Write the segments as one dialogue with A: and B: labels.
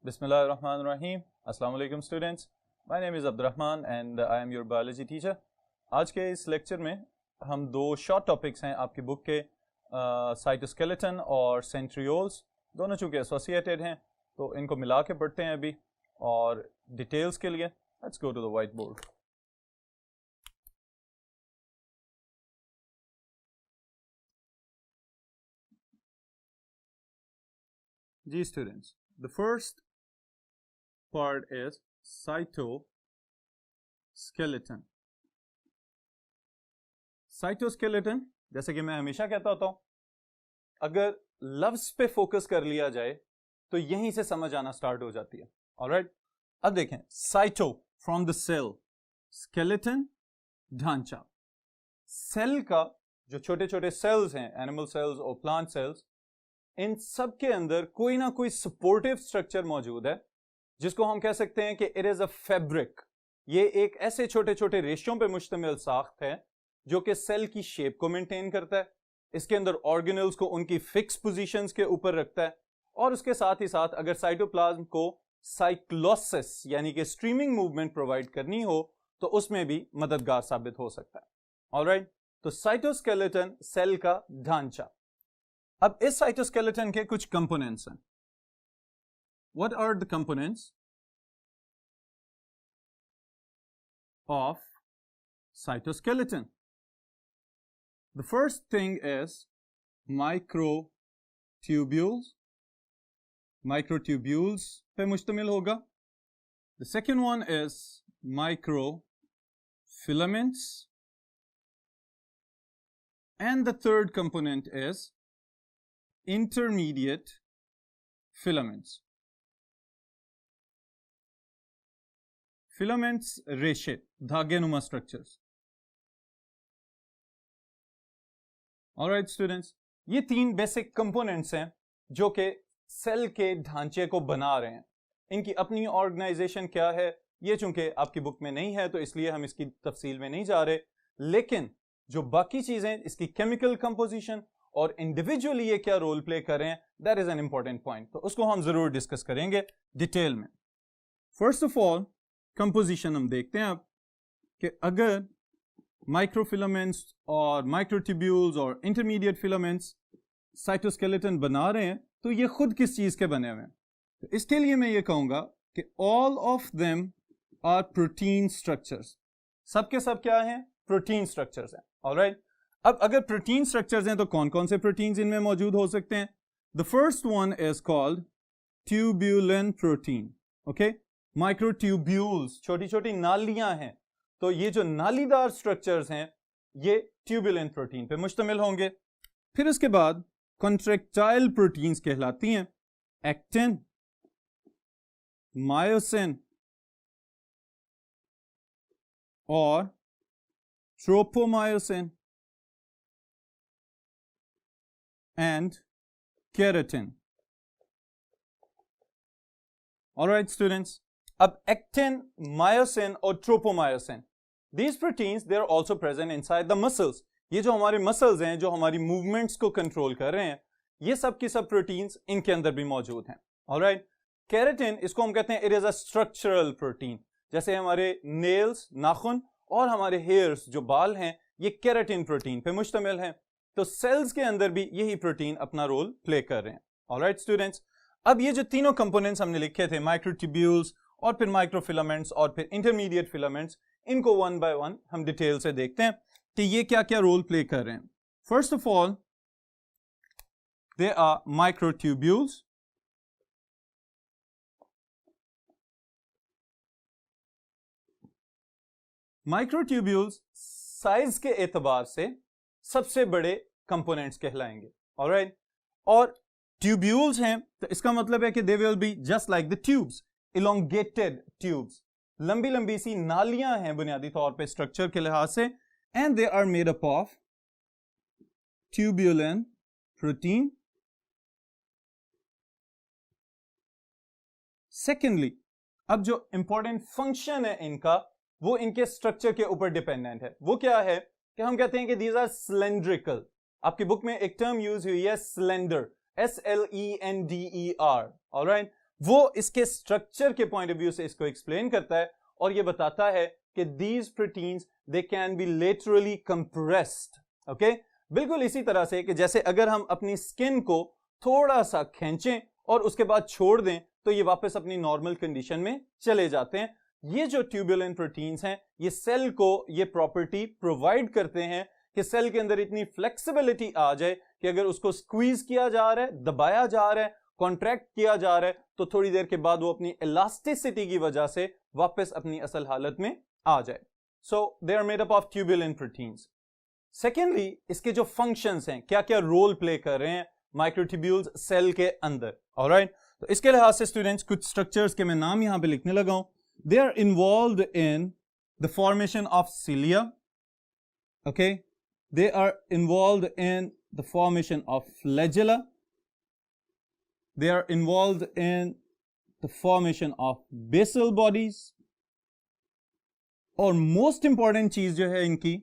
A: Bismillahirrahmanirrahim. Assalamu alaikum students. My name is Abdurrahman and I am your biology teacher. आज के इस lecture में हम दो शॉर्ट टॉपिक्स हैं आपकी बुक के साइटोस्केलेटन और सेंट्रियोल्स, दोनों चूँकि एसोसिएटेड हैं तो इनको मिला के पढ़ते हैं अभी। और डिटेल्स के लिए let's go to the whiteboard. जी students, the first part is cytoskeleton. Cytoskeleton, जैसे कि मैं हमेशा कहता होता हूं, अगर लफ्ज पे फोकस कर लिया जाए तो यहीं से समझ आना स्टार्ट हो जाती है। ऑलराइट, अब देखें, cyto from the cell, skeleton ढांचा। सेल का जो छोटे छोटे सेल्स हैं, एनिमल सेल्स और प्लांट सेल्स, इन सब के अंदर कोई ना कोई सपोर्टिव स्ट्रक्चर मौजूद है जिसको हम कह सकते हैं कि इट इज अ फैब्रिक। ये एक ऐसे छोटे छोटे रेशों पे मुश्तमिल साख्त है जो कि सेल की शेप को मेंटेन करता है, इसके अंदर ऑर्गेनल्स को उनकी फिक्स पोजीशंस के ऊपर रखता है, और उसके साथ ही साथ अगर साइटोप्लाज्म को साइक्लोसिस यानी कि स्ट्रीमिंग मूवमेंट प्रोवाइड करनी हो तो उसमें भी मददगार साबित हो सकता है। ऑलराइट, तो साइटोस्केलेटन सेल का ढांचा। अब इस साइटोस्केलेटन के कुछ कंपोनेंट्स हैं। What are the components of cytoskeleton? The first thing is microtubules. Microtubules पे मुश्तमिल होगा. The second one is microfilaments. And the third component is intermediate filaments. Filaments रेशे, धागे नुमा स्ट्रक्चर्स। ऑलराइट स्टूडेंट्स, ये तीन बेसिक कंपोनेंट्स हैं जो कि सेल के ढांचे को बना रहे हैं। इनकी अपनी ऑर्गेनाइजेशन क्या है ये चूंकि आपकी बुक में नहीं है तो इसलिए हम इसकी तफसील में नहीं जा रहे, लेकिन जो बाकी चीजें, इसकी केमिकल कंपोजिशन और इंडिविजुअली ये क्या रोल प्ले कर रहे हैं, that is an important point, तो उसको हम जरूर डिस्कस करेंगे डिटेल में। फर्स्ट ऑफ ऑल कंपोजिशन हम देखते हैं अब कि अगर माइक्रोफिलामेंट्स और माइक्रोट्यूब्यूल्स और इंटरमीडिएट फिलामेंट्स साइटोस्केलेटन बना रहे हैं तो ये खुद किस चीज के बने हुए हैं। तो इसके लिए मैं ये कहूंगा कि all of them are protein structures. सब के सब क्या हैं? प्रोटीन स्ट्रक्चर्स हैं। ऑलराइट, अब अगर प्रोटीन स्ट्रक्चर्स हैं तो कौन कौन से प्रोटीन्स इनमें मौजूद हो सकते हैं? The first one is called tubulin protein. Okay, microtubules छोटी छोटी नालियां हैं, तो ये जो नालीदार स्ट्रक्चर्स हैं ये ट्यूबुलिन प्रोटीन पे मुश्तमिल होंगे। फिर उसके बाद कॉन्ट्रैक्टाइल प्रोटीन्स कहलाती हैं, एक्टिन, मायोसिन और tropomyosin and keratin. Alright students, अब एक्टिन, मायोसिन और tropomyosin, these proteins they are also present inside the muscles. ये जो हमारे मसल्स हैं जो हमारी मूवमेंट्स को कंट्रोल कर रहे हैं, ये सब की सब प्रोटीन्स इनके अंदर भी मौजूद हैं। ऑलराइट, केराटिन, इसको हम कहते हैं it is a structural protein. जैसे हमारे नेल्स, नाखून और हमारे हेयर्स जो बाल हैं ये केराटिन प्रोटीन पे मुश्तमिल हैं, तो सेल्स के अंदर भी यही प्रोटीन अपना रोल प्ले कर रहे हैं। ऑलराइट स्टूडेंट्स, अब ये जो तीनों कंपोनेंट्स हमने लिखे थे, माइक्रोट्यूब्यूल्स और फिर माइक्रोफिलामेंट्स और फिर इंटरमीडिएट फिलामेंट्स, इनको वन बाय वन हम डिटेल से देखते हैं कि ये क्या क्या रोल प्ले कर रहे हैं। First of all they are microtubules. Microtubules size के एतबार से सबसे बड़े कंपोनेंट्स कहलाएंगे। ऑलराइट, और ट्यूब्यूल्स हैं तो इसका मतलब है कि they will be just like the tubes, elongated tubes, लंबी लंबी सी नालियां हैं बुनियादी तौर पे स्ट्रक्चर के लिहाज से, and they are made up of tubulin protein. Secondly, अब जो इंपॉर्टेंट फंक्शन है इनका वो इनके स्ट्रक्चर के ऊपर डिपेंडेंट है। वो क्या है कि हम कहते हैं कि दीज आर सिलेंड्रिकल। आपकी बुक में एक टर्म यूज हुई है स्लेंडर, SLENDER, ऑलराइट। वो इसके स्ट्रक्चर के पॉइंट ऑफ व्यू से इसको एक्सप्लेन करता है और ये बताता है कि these proteins they can be laterally compressed. Okay, बिल्कुल इसी तरह से कि जैसे अगर हम अपनी स्किन को थोड़ा सा खींचें और उसके बाद छोड़ दें तो ये वापस अपनी नॉर्मल कंडीशन में चले जाते हैं। ये जो ट्यूबुलिन प्रोटीन्स हैं ये सेल को ये प्रॉपर्टी प्रोवाइड करते हैं कि सेल के अंदर इतनी फ्लेक्सिबिलिटी आ जाए कि अगर उसको स्क्वीज किया जा रहा है, दबाया जा रहा है, कॉन्ट्रैक्ट किया जा रहा है, तो थोड़ी देर के बाद वो अपनी इलास्टिसिटी की वजह से वापस अपनी असल हालत में आ जाए। So they are made up of tubulin proteins. Secondly, इसके जो फंक्शंस हैं, क्या क्या रोल प्ले कर रहे हैं माइक्रोट्यूब्यूल्स सेल के अंदर। ऑलराइट, तो इसके लिहाज से स्टूडेंट्स कुछ स्ट्रक्चर्स के मैं नाम यहां पे लिखने लगा हूं। They are involved in the formation of cilia. Okay, they are involved in the formation of flagella. They are involved in the formation of basal bodies. और मोस्ट इंपॉर्टेंट चीज जो है इनकी,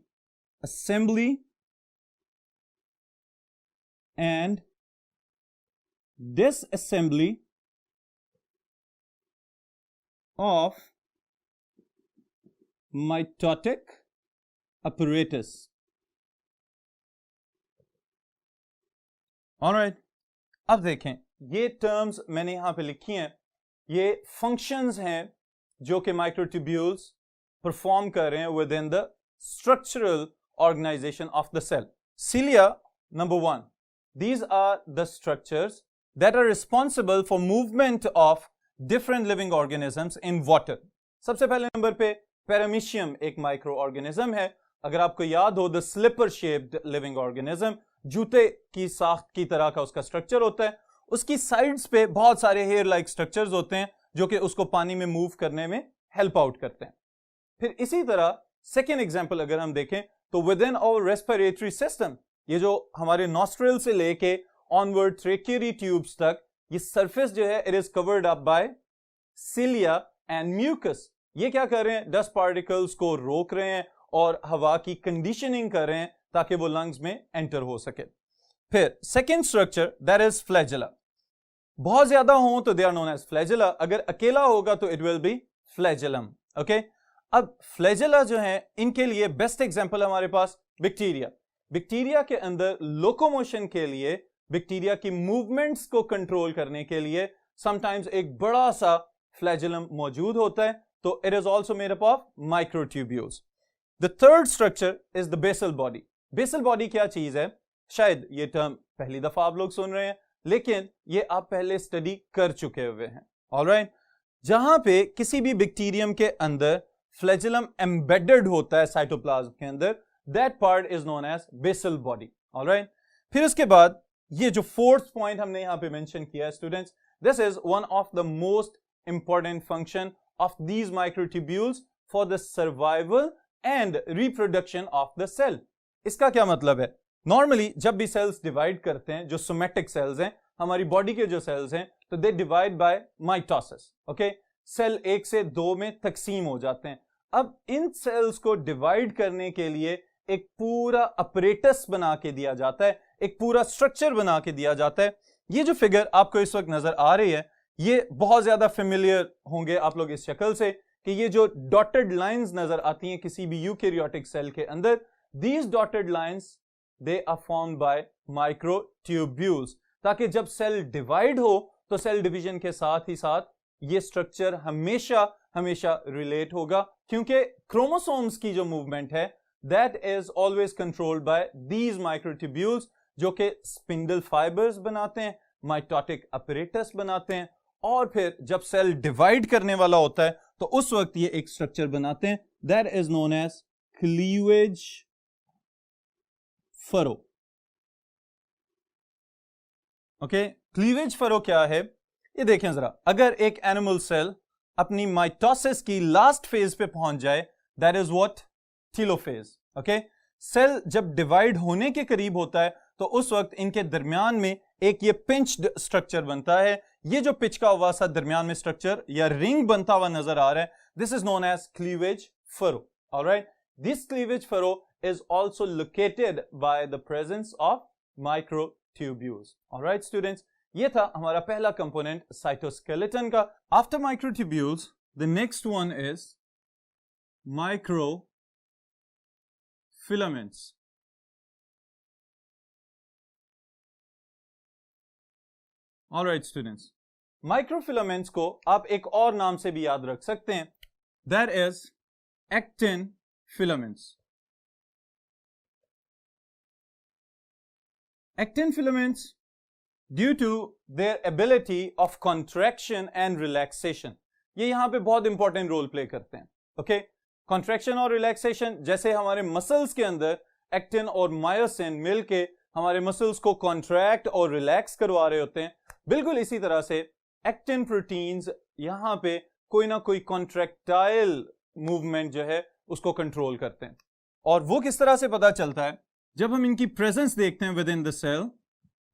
A: assembly and disassembly of mitotic apparatus. Alright, अब देखें ये terms मैंने यहां पे लिखी हैं, ये फंक्शंस हैं जो कि माइक्रोट्यूब्यूल्स परफॉर्म कर रहे हैं within the structural organization of the cell. Cilia, number one, these are the structures that are responsible for movement of different living organisms in water. सबसे पहले नंबर पे पेरामीशियम एक माइक्रो ऑर्गेनिज्म है। अगर आपको याद हो, the slipper shaped living organism, जूते की साख्त की तरह का उसका स्ट्रक्चर होता है। उसकी साइड्स पे बहुत सारे हेयर लाइक स्ट्रक्चर्स होते हैं जो कि उसको पानी में मूव करने में हेल्प आउट करते हैं। फिर इसी तरह सेकेंड एग्जाम्पल अगर हम देखें तो within our respiratory system, ये जो हमारे नॉस्ट्रिल से लेके ऑनवर्ड ट्रेकियरी ट्यूब्स तक, ये सरफेस जो है it is covered up by cilia and mucus. ये क्या कर रहे हैं, डस्ट पार्टिकल्स को रोक रहे हैं और हवा की कंडीशनिंग कर रहे हैं ताकि वो लंग्स में एंटर हो सके। फिर second structure that is flagella. बहुत ज्यादा हो तो they are known as flagella, अगर अकेला होगा तो it will be flagellum. Okay, अब फ्लैजेला जो है इनके लिए बेस्ट एग्जांपल हमारे पास बैक्टीरिया। बैक्टीरिया के अंदर लोकोमोशन के लिए, बैक्टीरिया की मूवमेंट्स को कंट्रोल करने के लिए समटाइम्स एक बड़ा सा फ्लैजेलम मौजूद होता है, तो it is also made up of microtubules. The third structure is the basal body. Basal body क्या चीज है, शायद ये टर्म पहली दफा आप लोग सुन रहे हैं, लेकिन ये आप पहले स्टडी कर चुके हुए हैं। ऑलराइट, जहां पे किसी भी बैक्टीरियम के अंदर फ्लैजेलम एम्बेडेड होता है साइटोप्लाज्म के अंदर, that part is known as basal body. Alright, फिर उसके बाद ये जो फोर्थ पॉइंट हमने यहां पे मेंशन किया है students, this is one of the most important function of these microtubules for the survival and reproduction of the cell. इसका क्या मतलब है, नॉर्मली जब भी सेल्स डिवाइड करते हैं, जो सोमेटिक सेल्स हैं, हमारी बॉडी के जो सेल्स हैं, तो they divide by mitosis. Okay, cell 1 से 2 में तकसीम हो जाते हैं। अब इन सेल्स को डिवाइड करने के लिए एक पूरा अपरेटस बना के दिया जाता है, एक पूरा स्ट्रक्चर बना के दिया जाता है। ये जो फिगर आपको इस वक्त नजर आ रही है, ये बहुत ज्यादा फेमिलियर होंगे आप लोग इस शक्ल से कि ये जो डॉटेड लाइंस नजर आती हैं किसी भी यूकैरियोटिक सेल के अंदर, these dotted lines they are formed by microtubules, ताकि जब सेल डिवाइड हो तो सेल डिवीजन के साथ ही साथ ये स्ट्रक्चर हमेशा हमेशा रिलेट होगा, क्योंकि क्रोमोसोम्स की जो मूवमेंट है that is always controlled by these microtubules, जो कि स्पिंडल फाइबर्स बनाते हैं, माइटोटिक अपरेटस बनाते हैं, और फिर जब सेल डिवाइड करने वाला होता है तो उस वक्त ये एक स्ट्रक्चर बनाते हैं, that is known as cleavage furrow. Okay, cleavage furrow क्या है, ये देखें जरा, अगर एक एनिमल सेल अपनी माइटोसिस की लास्ट फेज पे पहुंच जाए, that is what, telophase. Okay, cell जब डिवाइड होने के करीब होता है तो उस वक्त इनके दरमियान में एक ये पिंच्ड स्ट्रक्चर बनता है। ये जो पिचका हुआ सा दरमियान में स्ट्रक्चर या रिंग बनता हुआ नजर आ रहा है, this is known as cleavage furrow. Alright, this cleavage furrow is also located by the presence of microtubules. All right, students, ये था हमारा पहला कंपोनेंट साइटोस्केलेटन का. After microtubules the next one is microfilaments. Alright students, microfilaments को आप एक और नाम से भी याद रख सकते हैं. That is actin filaments. Actin filaments, due to their ability of contraction and relaxation, ये यहां पे बहुत इंपॉर्टेंट रोल प्ले करते हैं. ओके, कॉन्ट्रैक्शन और रिलैक्सेशन, जैसे हमारे मसल्स के अंदर एक्टिन और मायोसिन मिलके हमारे मसल्स को कॉन्ट्रैक्ट और रिलैक्स करवा रहे होते हैं, बिल्कुल इसी तरह से एक्टिन प्रोटीन्स यहां पे कोई ना कोई कॉन्ट्रैक्टाइल मूवमेंट जो है उसको कंट्रोल करते हैं. और वो किस तरह से पता चलता है? जब हम इनकी प्रेजेंस देखते हैं विद इन द सेल,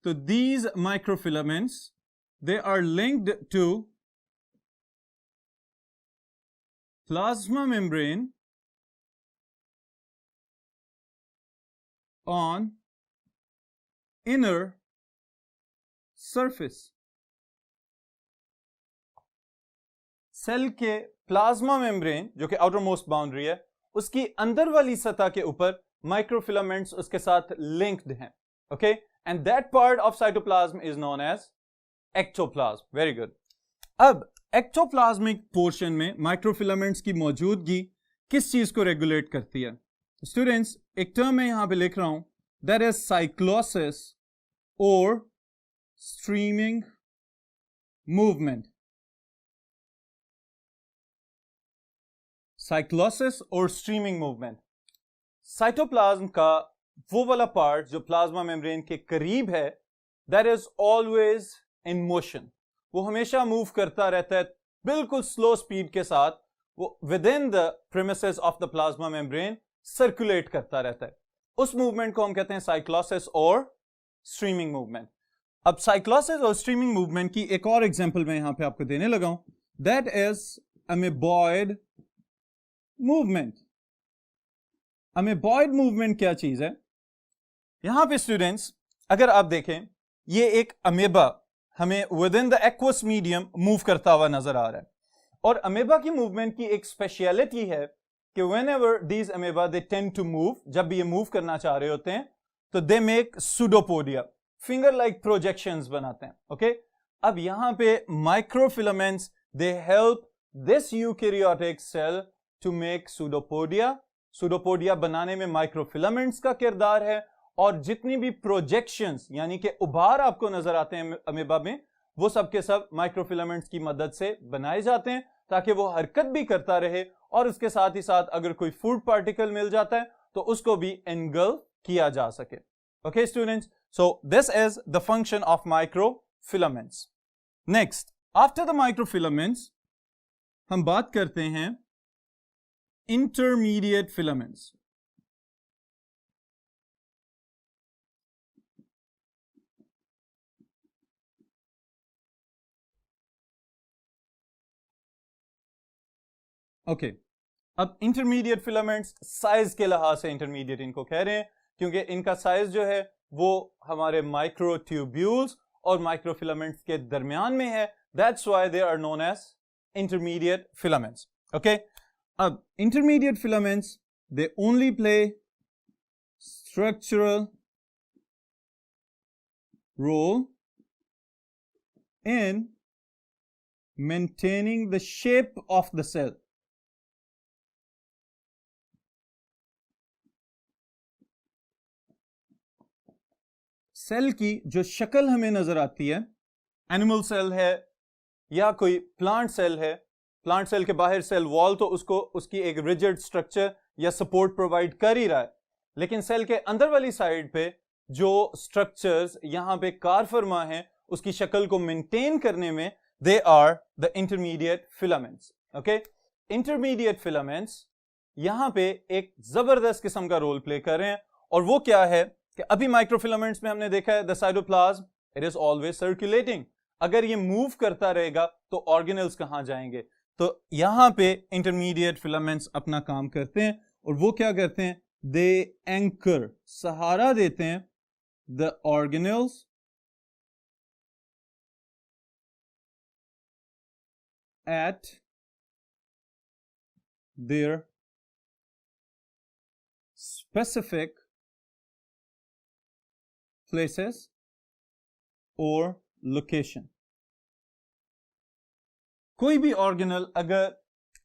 A: तो these microfilaments they are linked to plasma membrane on inner surface. Cell के प्लाज्मा मेम्ब्रेन जो कि आउटर मोस्ट बाउंड्री है, उसकी अंदर वाली सतह के ऊपर माइक्रोफिलामेंट्स उसके साथ लिंक्ड हैं. Okay, and that part of cytoplasm is known as ectoplasm. Very good. अब एक्टोप्लाज्मिक पोर्शन में माइक्रोफिलामेंट्स की मौजूदगी किस चीज को रेगुलेट करती है? स्टूडेंट्स, एक टर्म मैं यहां पे लिख रहा हूं, दैट इज साइक्लोसिस और स्ट्रीमिंग मूवमेंट. साइक्लोसिस और स्ट्रीमिंग मूवमेंट. साइटोप्लाज्म का वो वाला पार्ट जो प्लाज्मा मेम्ब्रेन के करीब है, that is always in motion. वो हमेशा मूव करता रहता है बिल्कुल स्लो स्पीड के साथ. वो with in the premises of the plasma membrane circulate करता रहता है. उस मूवमेंट को हम कहते हैं साइक्लोसिस और स्ट्रीमिंग मूवमेंट. अब साइक्लोसिस और स्ट्रीमिंग मूवमेंट की एक और एग्जांपल मैं यहां पे आपको देने लगा हूं. That is amoeboid movement. Amoeboid movement क्या चीज है? यहां पे स्टूडेंट्स अगर आप देखें, ये एक अमेबा हमें with in the aqueous medium move करता हुआ नजर आ रहा है. और अमेबा की मूवमेंट की एक स्पेशलिटी है कि whenever these amoeba they tend to move, जब भी ये मूव करना चाह रहे होते हैं तो they make pseudopodia, finger like projections बनाते हैं. ओके, अब यहां पे microfilaments they help this eukaryotic cell to make pseudopodia. Pseudopodia बनाने में माइक्रोफिलामेंट्स का किरदार है. और जितनी भी प्रोजेक्शंस यानी कि उभार आपको नजर आते हैं अमेबा में, वो सब के सब माइक्रोफिलामेंट्स की मदद से बनाए जाते हैं ताकि वो हरकत भी करता रहे और उसके साथ ही साथ अगर कोई फूड पार्टिकल मिल जाता है तो उसको भी एनगल्फ किया जा सके. Okay students, so this is the function of microfilaments. Next, after the microfilaments हम बात करते हैं इंटरमीडिएट फिलामेंट्स. ओके, अब इंटरमीडिएट फिलामेंट्स साइज के लिहाज से इंटरमीडिएट इनको कह रहे हैं क्योंकि इनका साइज जो है वो हमारे माइक्रोट्यूब्यूल्स और माइक्रोफिलामेंट्स के दरमियान में है. That's why they are known as intermediate filaments. Okay, अब intermediate filaments they only play structural role in maintaining the shape of the cell. Cell की जो शक्ल हमें नजर आती है, एनिमल सेल है या कोई प्लांट सेल है, प्लांट सेल के बाहर सेल वॉल तो उसको उसकी एक रिजिड स्ट्रक्चर या सपोर्ट प्रोवाइड कर ही रहा है, लेकिन सेल के अंदर वाली साइड पे जो स्ट्रक्चर्स यहां पे कार फरमा है उसकी शक्ल को मेंटेन करने में they are the intermediate filaments. Okay, intermediate filaments यहां पे एक जबरदस्त किस्म का रोल प्ले कर रहे हैं. और वो क्या है कि अभी माइक्रोफिलामेंट्स में हमने देखा है the cytoplasm it is always circulating. अगर ये मूव करता रहेगा तो ऑर्गेनेल्स कहां जाएंगे? तो यहां पे इंटरमीडिएट फिलामेंट्स अपना काम करते हैं. और वो क्या करते हैं? दे एंकर, सहारा देते हैं the organelles at their specific places or location. कोई भी ऑर्गेनल अगर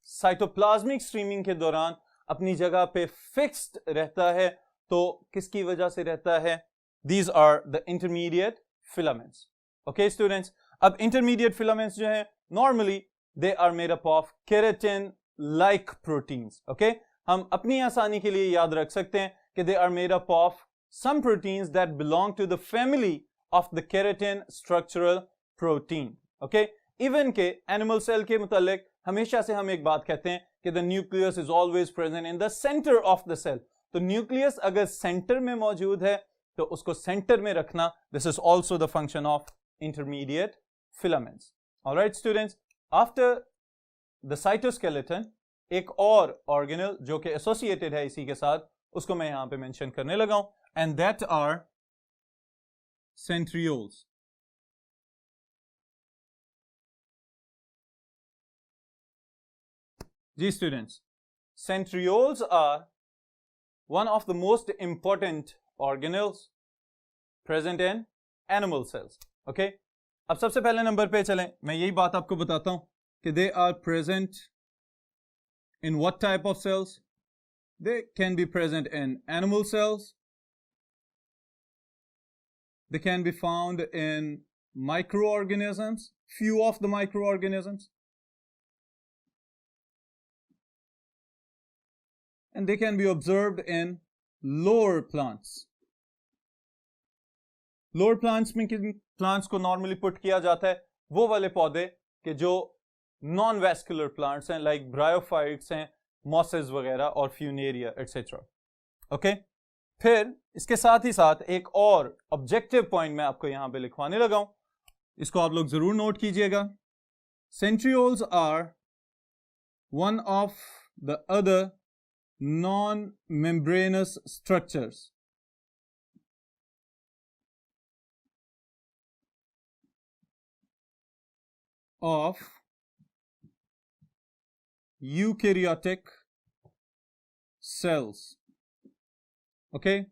A: साइटोप्लाज्मिक स्ट्रीमिंग के दौरान अपनी जगह पे फिक्स्ड रहता है तो किसकी वजह से रहता है? These are the intermediate filaments. Okay students, अब intermediate filaments जो है normally they are made up of keratin like proteins. Okay, हम अपनी आसानी के लिए याद रख सकते हैं कि they are made up of some proteins that belong to the family of the keratin structural protein. Okay, even के animal cell के मुतालिक हमेशा से हम एक बात कहते हैं कि the nucleus is always present in the center of the cell. तो न्यूक्लियस अगर सेंटर में मौजूद है तो उसको सेंटर में रखना, this is also the function of intermediate filaments. All right students, after the cytoskeleton एक और ऑर्गेनल जो कि एसोसिएटेड है इसी के साथ, उसको मैं यहां पे मेंशन करने लगा हूं, and that are centrioles. जी students, centrioles are one of the most important organelles present in animal cells. Okay, अब सबसे पहले नंबर पे चलें, मैं यही बात आपको बताता हूं कि they are present in what type of cells? They can be present in animal cells. They can be found in microorganisms, few of the microorganisms. And they can be observed in lower plants. Lower plants में किन plants को normally put किया जाता है? वो वाले पौधे कि जो non-vascular plants हैं, like bryophytes हैं, mosses वगैरह और funaria etc. Okay? फिर इसके साथ ही साथ एक और objective point मैं आपको यहाँ पे लिखवाने लगा हूँ, इसको आप लोग जरूर नोट कीजिएगा. Centrioles are one of the other non-membranous structures of eukaryotic cells. Okay,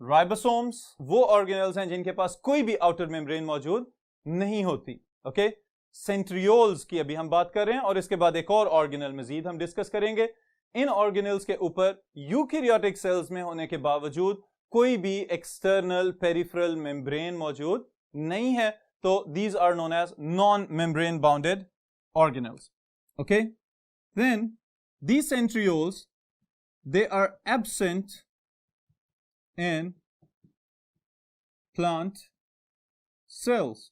A: ribosomes वो ऑर्गेनल्स हैं जिनके पास कोई भी आउटर मेम्ब्रेन मौजूद नहीं होती. ओके, सेंट्रियोल्स की अभी हम बात कर रहे हैं और इसके बाद एक और ऑर्गेनल मजीद हम डिस्कस करेंगे. इन ऑर्गेनल्स के ऊपर यूकैरियोटिक सेल्स में होने के बावजूद कोई भी एक्सटर्नल पेरिफेरल मेम्ब्रेन मौजूद नहीं है, तो these are known as non-membrane bounded organelles. Okay, then these centrioles, they are absent in plant cells.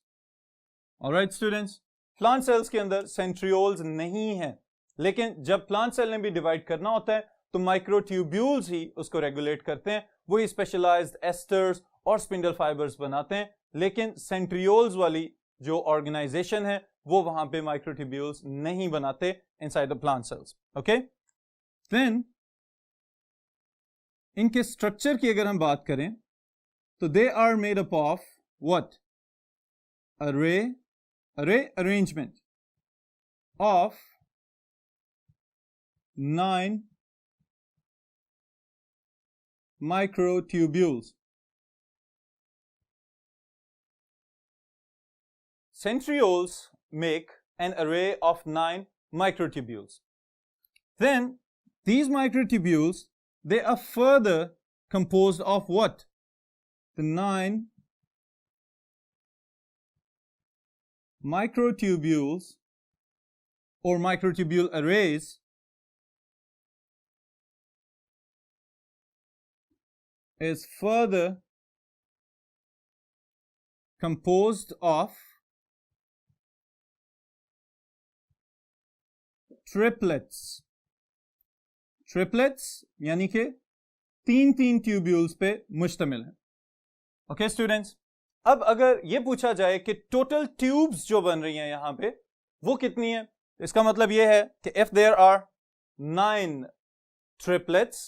A: All right students, plant cells के अंदर centrioles नहीं है, लेकिन जब प्लांट सेल ने भी डिवाइड करना होता है तो माइक्रोट्यूब्यूल्स ही उसको रेगुलेट करते हैं, वही स्पेशलाइज्ड एस्टर्स और स्पिंडल फाइबर्स बनाते हैं. लेकिन सेंट्रियोल्स वाली जो ऑर्गेनाइजेशन है वो वहां पे माइक्रोट्यूब्यूल्स नहीं बनाते inside the plant cells. Okay, then इनके स्ट्रक्चर की अगर हम बात करें तो they are made up of what? array arrangement of 9 microtubules. Centrioles make an array of 9 microtubules. Then these microtubules, they are further composed of what? The 9 microtubules or microtubule arrays is further composed of triplets. Triplets यानी कि तीन tubules पे मुश्तमिल है. Okay students, अब अगर ये पूछा जाए कि टोटल ट्यूब्स जो बन रही हैं यहां पे वो कितनी है, इसका मतलब ये है कि if there are 9 triplets,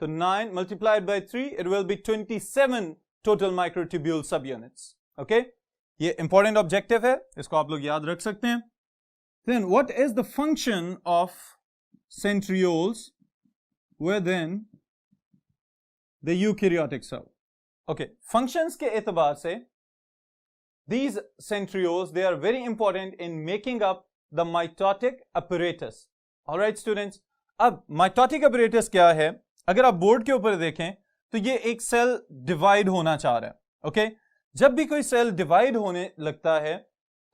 A: तो 9 multiplied by 3, it will be 27 total microtubule subunits. Okay, ये इंपॉर्टेंट ऑब्जेक्टिव है, इसको आप लोग याद रख सकते हैं. Then what is the function of centrioles within the eukaryotic cell? Okay, functions के एतबार से these centrioles, they are very important in making up the mitotic apparatus. All right students, अब mitotic apparatus क्या है? अगर आप बोर्ड के ऊपर देखें तो ये एक सेल डिवाइड होना चाह रहा है. ओके, जब भी कोई सेल डिवाइड होने लगता है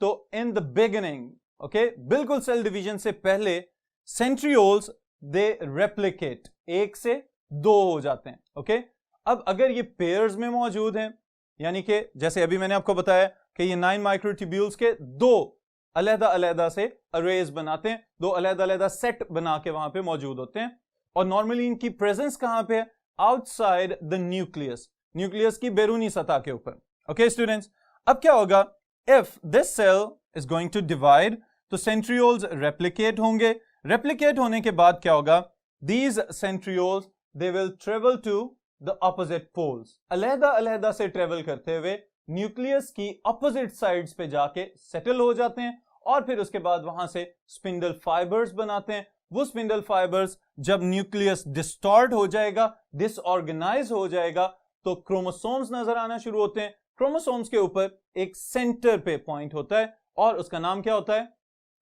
A: तो इन द बिगिनिंग, ओके, बिल्कुल सेल डिवीजन से पहले सेंट्रियोल्स दे रेप्लिकेट, एक से दो हो जाते हैं. ओके, अब अगर ये पेयर्स में मौजूद हैं, यानी कि जैसे अभी मैंने आपको बताया कि ये 9 माइक्रोट्यूब्यूल्स के दो अलग-अलग से अरेज बनाते हैं, दो अलग-अलग सेट बना के वहां पे मौजूद होते हैं. और नॉर्मली इनकी प्रेजेंस कहां पे है? आउटसाइड द न्यूक्लियस, न्यूक्लियस की बैरूनी सतह के ऊपर. ओके स्टूडेंट्स, अब क्या होगा? If this cell is going to divide तो सेंट्रियोल्स रेप्लिकेट होंगे. रेप्लिकेट होने के बाद क्या होगा? These centrioles they will travel to the opposite poles, अलग-अलग से ट्रेवल करते हुए न्यूक्लियस की ऑपोजिट साइड्स पे जाके सेटल हो जाते हैं और फिर उसके बाद वहां से स्पिंडल फाइबर्स बनाते हैं. वो स्पिंडल फाइबर्स जब न्यूक्लियस डिस्टॉर्ट हो जाएगा, डिसऑर्गेनाइज हो जाएगा, तो क्रोमोसोम्स नजर आना शुरू होते हैं. क्रोमोसोम्स के ऊपर एक सेंटर पे पॉइंट होता है और उसका नाम क्या होता है?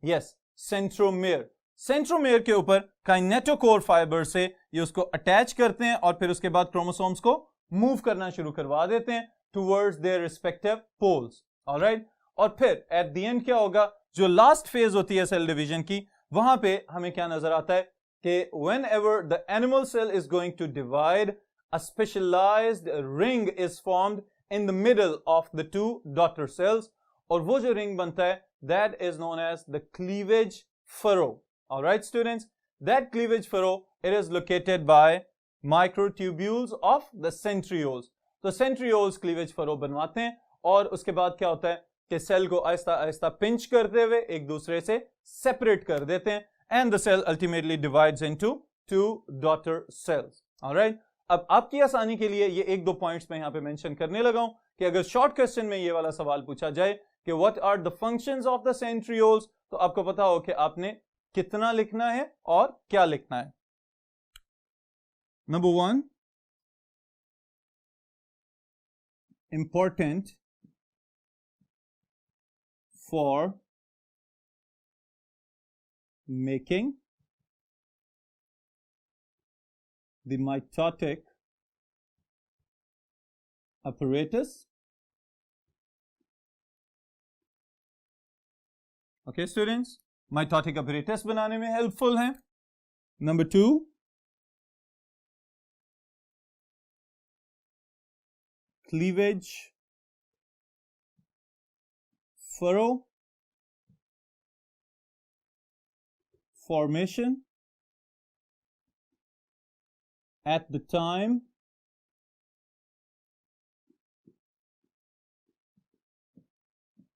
A: Yes, centromere. सेंट्रोमेयर के ऊपर काइनेटोकोर फाइबर से ये उसको अटैच करते हैं और फिर उसके बाद क्रोमोसोम्स को मूव करना शुरू करवा देते हैं towards their respective poles. Alright, और फिर एट द एंड क्या होगा? जो लास्ट फेज होती है सेल डिवीजन की, वहां पे हमें क्या नजर आता है कि whenever the animal cell is going to divide, a specialized ring is formed in the middle of the two daughter cells, और वो जो रिंग बनता है that is known as the cleavage furrow. All right students, that cleavage furrow, it is located by microtubules of the centrioles. तो centrioles cleavage furrow बनवाते हैं और उसके बाद क्या होता है कि सेल को आहिस्ता आहिस्ता पिंच करते हुए एक दूसरे से सेपरेट कर देते हैं and the cell ultimately divides into two daughter cells. All right, अब आपकी आसानी के लिए ये एक दो पॉइंट्स मैं यहाँ पे मेंशन करने लगा हूं कि अगर शॉर्ट क्वेश्चन में ये वाला सवाल पूछा जाए कि what are the functions of the centrioles, तो आपको पता हो कि आपने कितना लिखना है और क्या लिखना है. Number 1, important for making the mitotic apparatus. Okay students, mitotic apparatus बनाने में helpful है. Number 2, cleavage furrow formation at the time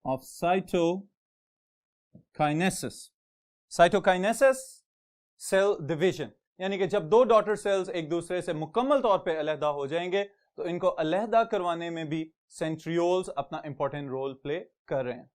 A: of cytokinesis. Cytokinesis, cell division, यानी कि जब दो डॉटर सेल्स एक दूसरे से मुकम्मल तौर पे अलहदा हो जाएंगे तो इनको अलहदा करवाने में भी सेंट्रियोल्स अपना इंपॉर्टेंट रोल प्ले कर रहे हैं.